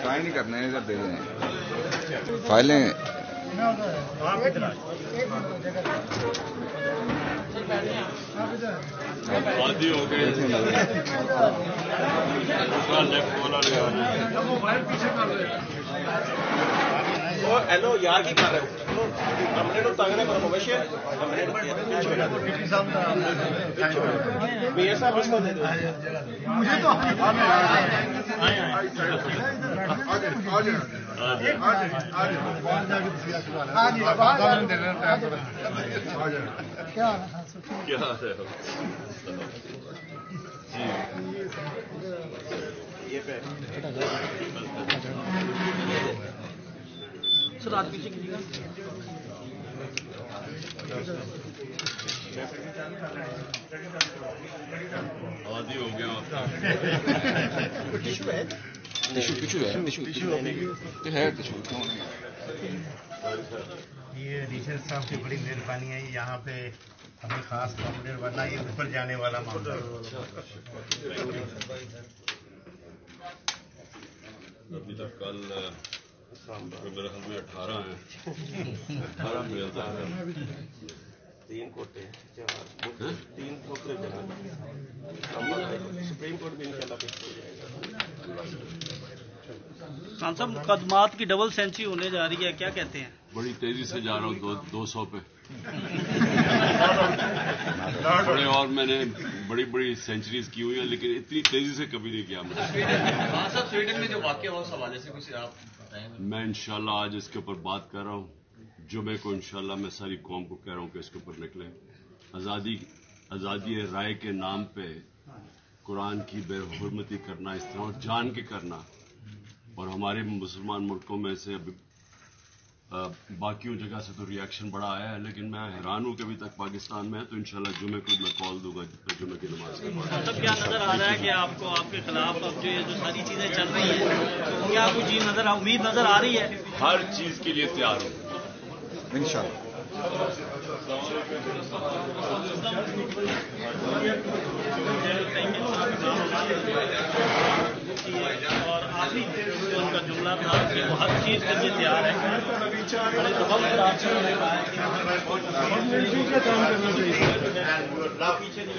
Sign نہیں کرنا ہے، ادھر دے دیں فائلیں. آدھی ہو گئے ہیلو یار کی کر رہے میئر صاحب اس کو دے دو. مجھے تو کیا ہے سر آج پیچھے کیجیے گا. آدھی ہو گیا. یہ ریشر صاحب کی بڑی مہربانی ہے، یہاں پہ ہمیں خاص کمپلیٹ ورنہ یہ اوپر جانے والا معاملہ ہے. ابھی تک کل میرے خیال میں 18 ہیں. 18 میل تک 3 کوٹے 3 کوٹے سپریم کورٹ بھی انشاءاللہ پیش ہو جائے گا. خان صاحب مقدمات کی ڈبل سینچری ہونے جا رہی ہے، کیا کہتے ہیں؟ بڑی تیزی سے جا رہا ہوں 200 پہ. بڑے اور میں نے بڑی بڑی سینچریز کی ہوئی ہیں، لیکن اتنی تیزی سے کبھی نہیں کیا. سویڈن میں جو واقعہ ہوا اس حوالے سے کچھ آپ بتائیں. میں انشاءاللہ آج اس کے اوپر بات کر رہا ہوں. جمعے کو انشاءاللہ میں ساری قوم کو کہہ رہا ہوں کہ اس کے اوپر نکلیں. آزادی رائے کے نام پہ قرآن کی بے حرمتی کرنا، اس طرح جان کے کرنا، اور ہمارے مسلمان ملکوں میں سے باقیوں جگہ سے تو ری ایکشن بڑا آیا ہے، لیکن میں حیران ہوں کہ ابھی تک پاکستان میں ہے. تو انشاءاللہ جمعے کو میں کال دوں گا جمعے کی نماز کے بعد. مطلب کیا نظر آ رہا ہے کہ آپ کو آپ کے خلاف اب جو ساری چیزیں چل رہی ہیں، کیا کوئی چیز امید نظر آ رہی ہے؟ ہر چیز کے لیے تیار ہوں انشاءاللہ. اور آخری ان کا جملہ تھا کہ وہ ہر چیز کے لیے تیار ہے. پیچھے نہیں